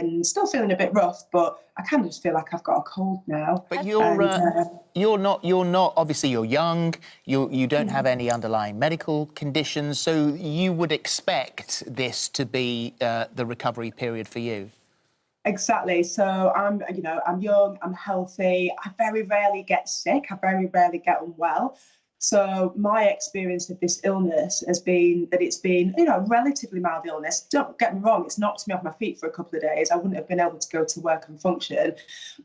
and still feeling a bit rough, but I kind of just feel like I've got a cold now. But you're not. Obviously, you're young. You don't have any underlying medical conditions, so you would expect this to be the recovery period for you. Exactly. So I'm young, I'm healthy. I very rarely get sick. I very rarely get unwell. So my experience of this illness has been that it's been, a relatively mild illness. Don't get me wrong, it's knocked me off my feet for a couple of days. I wouldn't have been able to go to work and function.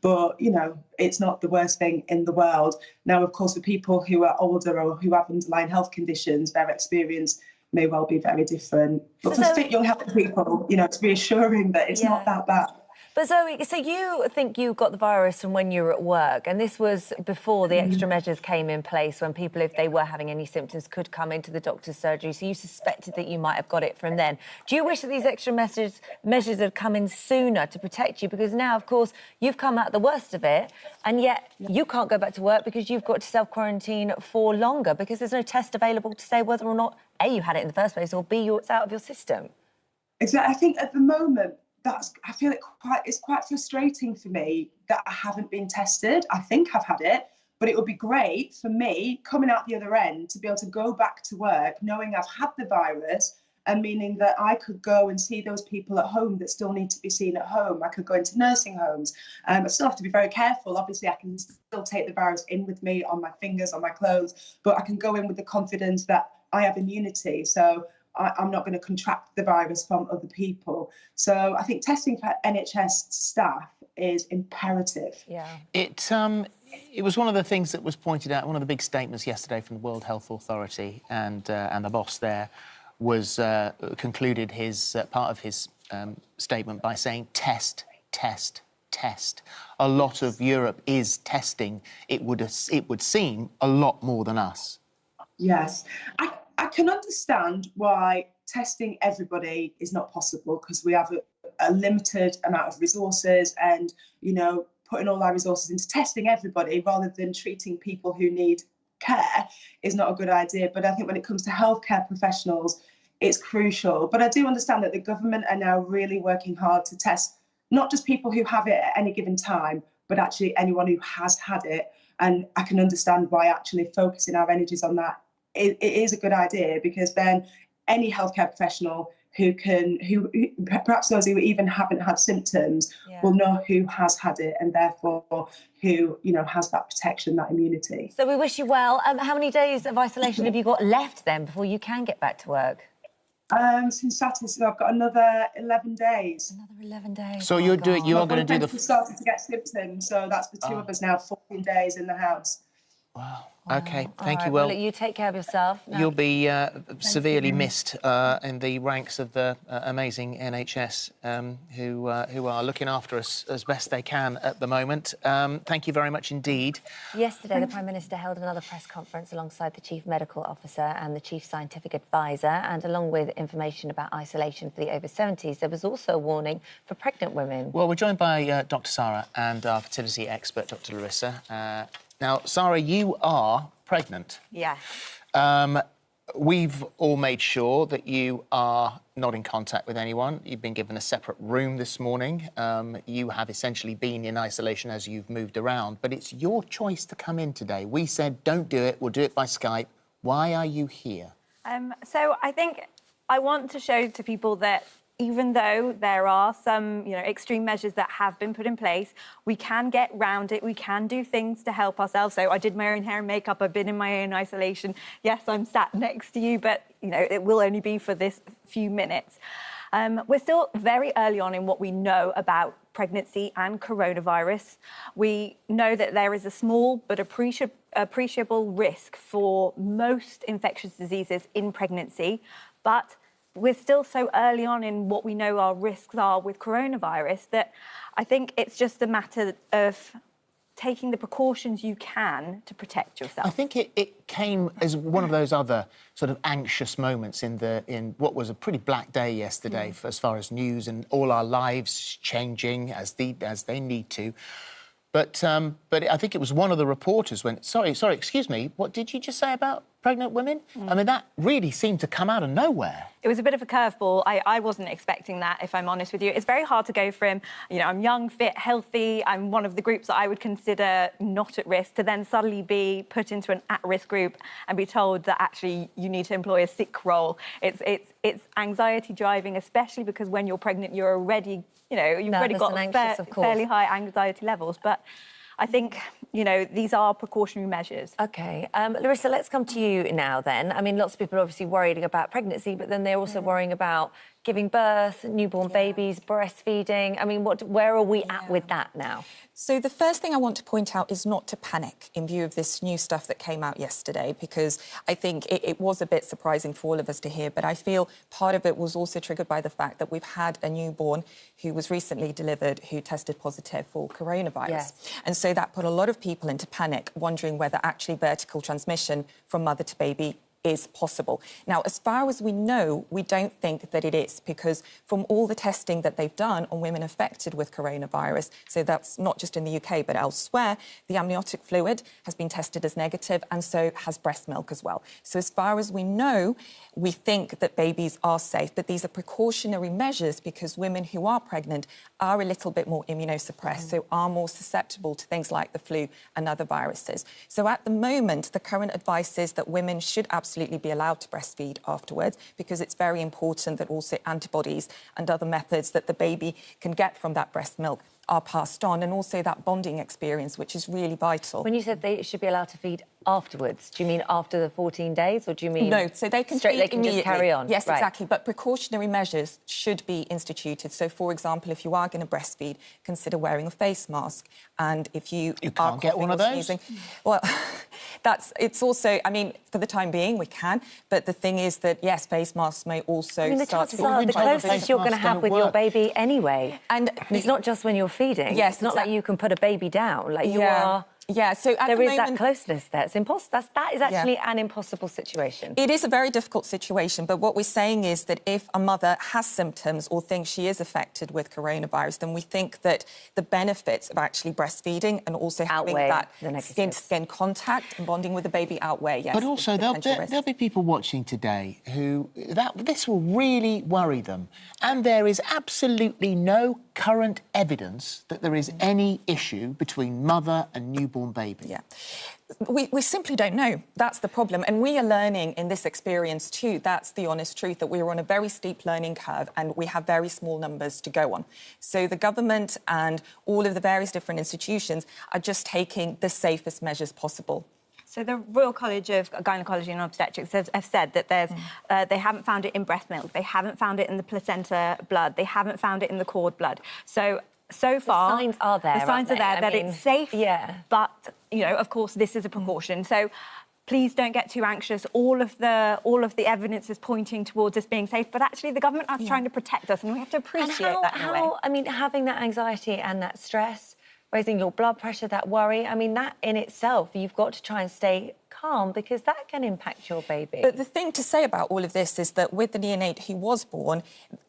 But, it's not the worst thing in the world. Now, of course, for people who are older or who have underlying health conditions, their experience may well be very different. But for fit, young, healthy people, it's reassuring that it's not that bad. But Zoe, so you think you got the virus from when you were at work, and this was before the extra measures came in place, when people, if they were having any symptoms, could come into the doctor's surgery. So you suspected that you might have got it from then. Do you wish that these extra measures had come in sooner to protect you? Because now, of course, you've come out the worst of it, and yet you can't go back to work because you've got to self-quarantine for longer because there's no test available to say whether or not, A, you had it in the first place, or B, it's out of your system. Exactly. I think at the moment, I feel it's quite frustrating for me that I haven't been tested. I think I've had it, but it would be great for me coming out the other end to be able to go back to work knowing I've had the virus, and meaning that I could go and see those people at home that still need to be seen at home. I could go into nursing homes. I still have to be very careful. Obviously, I can still take the virus in with me on my fingers, on my clothes, but I can go in with the confidence that I have immunity. So I'm not going to contract the virus from other people. So I think testing for NHS staff is imperative. Yeah. It was one of the things that was pointed out, one of the big statements yesterday from the World Health Authority, and the boss there was concluded his part of his statement by saying test, test, test. A lot of Europe is testing. It would seem a lot more than us. Yes. I can understand why testing everybody is not possible, because we have a limited amount of resources, and, putting all our resources into testing everybody rather than treating people who need care is not a good idea. But I think when it comes to healthcare professionals, it's crucial. But I do understand that the government are now really working hard to test not just people who have it at any given time, but actually anyone who has had it. And I can understand why actually focusing our energies on that it is a good idea, because then any healthcare professional who perhaps those who even haven't had symptoms will know who has had it, and therefore who has that protection, that immunity. So we wish you well. How many days of isolation have you got left then before you can get back to work? Since Saturday, so I've got another 11 days. Another 11 days. So you are going to do the. Started to get symptoms, so that's the two of us now. 14 days in the house. Wow. OK, thank you. Well, you take care of yourself. You'll be severely missed in the ranks of the amazing NHS who are looking after us as best they can at the moment. Thank you very much indeed. Yesterday, the Prime Minister held another press conference alongside the Chief Medical Officer and the Chief Scientific Advisor, and along with information about isolation for the over 70s, there was also a warning for pregnant women. Well, we're joined by Dr Sara and our fertility expert, Dr Larissa. Now, Sara, you are pregnant. Yes. We've all made sure that you are not in contact with anyone. You've been given a separate room this morning. You have essentially been in isolation as you've moved around, but it's your choice to come in today. We said, don't do it. We'll do it by Skype. Why are you here? So I think I want to show to people that even though there are some, extreme measures that have been put in place, we can get round it. We can do things to help ourselves. So I did my own hair and makeup. I've been in my own isolation. Yes, I'm sat next to you, but, it will only be for this few minutes. We're still very early on in what we know about pregnancy and coronavirus. We know that there is a small but appreciable risk for most infectious diseases in pregnancy, but we're still so early on in what we know our risks are with coronavirus that I think it's just a matter of taking the precautions you can to protect yourself. I think it came as one of those other sort of anxious moments in what was a pretty black day yesterday as far as news and all our lives changing as they need to. But I think it was one of the reporters went, sorry, excuse me, what did you just say about pregnant women? I mean, that really seemed to come out of nowhere. It was a bit of a curveball. I wasn't expecting that, if I'm honest with you. It's very hard to go from, you know, I'm young, fit, healthy, I'm one of the groups that I would consider not at risk, to then suddenly be put into an at-risk group and be told that actually you need to employ a sick role. It's anxiety driving, especially because when you're pregnant, you're already, you know, you've already got fairly high anxiety levels. But I think, you know, these are precautionary measures. OK. Larissa, let's come to you now then. I mean, lots of people are obviously worried about pregnancy, but then they're also worrying about giving birth, newborn babies, breastfeeding. I mean, where are we at with that now? So the first thing I want to point out is not to panic in view of this new stuff that came out yesterday, because I think it was a bit surprising for all of us to hear, but I feel part of it was also triggered by the fact that we've had a newborn who was recently delivered who tested positive for coronavirus. Yes. And so that put a lot of people into panic, wondering whether actually vertical transmission from mother to baby is possible. Now, as far as we know, we don't think that it is, because from all the testing that they've done on women affected with coronavirus, so that's not just in the UK but elsewhere, the amniotic fluid has been tested as negative, and so has breast milk as well. So as far as we know, we think that babies are safe, but these are precautionary measures because women who are pregnant are a little bit more immunosuppressed, so are more susceptible to things like the flu and other viruses. So at the moment, the current advice is that women should absolutely be allowed to breastfeed afterwards, because it's very important that also antibodies and other methods that the baby can get from that breast milk are passed on, and also that bonding experience, which is really vital. When you said they should be allowed to feed afterwards, do you mean after the 14 days, or do you mean... No, so they can straight, they can just carry on? Yes, right. Exactly, but precautionary measures should be instituted. So, for example, if you are going to breastfeed, consider wearing a face mask, and if you can't get one of those? Sneezing, well, it's also, I mean, for the time being, we can, but the thing is that, yes, face masks may also I mean, the chances are the closest you're going to have with your baby anyway. And it's not just when you're feeding. Yes, it's not like you can put a baby down. Like, you are... Yeah, so at there the is moment, that closeness there. It's impossible. That is actually an impossible situation. It is a very difficult situation, but what we're saying is that if a mother has symptoms or thinks she is affected with coronavirus, then we think that the benefits of actually breastfeeding and also having that skin-to-skin contact and bonding with the baby outweigh, yes. But also, there'll be people watching today who this will really worry them, and there is absolutely no current evidence that there is any issue between mother and newborn baby. Yeah. We simply don't know. That's the problem. And we are learning in this experience too. That's the honest truth, that we are on a very steep learning curve and we have very small numbers to go on. So the government and all of the various different institutions are just taking the safest measures possible. So the Royal College of Gynecology and Obstetrics have said that they haven't found it in breast milk, they haven't found it in the placenta blood, they haven't found it in the cord blood. So far, the signs are there. The signs are there that it's safe. Yeah. But you know, of course, this is a precaution. So please don't get too anxious. All of the evidence is pointing towards this being safe, but actually the government are trying to protect us, and we have to appreciate that in a way. I mean, having that anxiety and that stress, raising your blood pressure, that worry, I mean, that in itself, you've got to try and stay calm, because that can impact your baby. But the thing to say about all of this is that with the neonate who was born,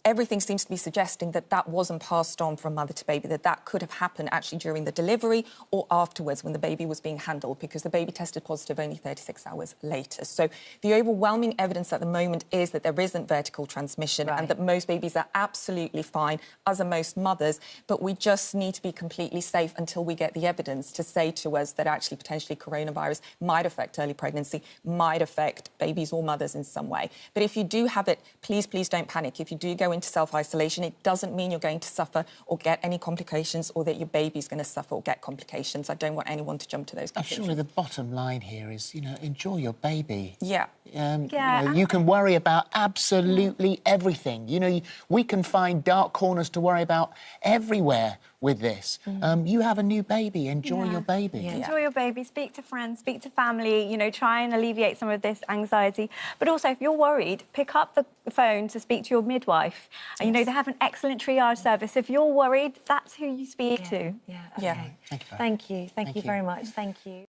everything seems to be suggesting that that wasn't passed on from mother to baby, that could have happened actually during the delivery or afterwards when the baby was being handled, because the baby tested positive only 36 hours later. So the overwhelming evidence at the moment is that there isn't vertical transmission and that most babies are absolutely fine, as are most mothers, but we just need to be completely safe until we get the evidence to say to us that actually potentially coronavirus might affect early pregnancy, might affect babies or mothers in some way. But if you do have it, please don't panic. If you do go into self-isolation, it doesn't mean you're going to suffer or get any complications, or that your baby's going to suffer or get complications. I don't want anyone to jump to those conclusions. Surely the bottom line here is, you know, enjoy your baby. Yeah. You know, you can worry about absolutely everything. You know, we can find dark corners to worry about everywhere with this. You have a new baby, enjoy your baby. Yeah. Enjoy your baby, speak to friends, speak to family, you know, try and alleviate some of this anxiety. But also, if you're worried, pick up the phone to speak to your midwife. And, you know, they have an excellent triage service. If you're worried, that's who you speak to. Yeah, okay. Thank you. Thank you very much. Thank you.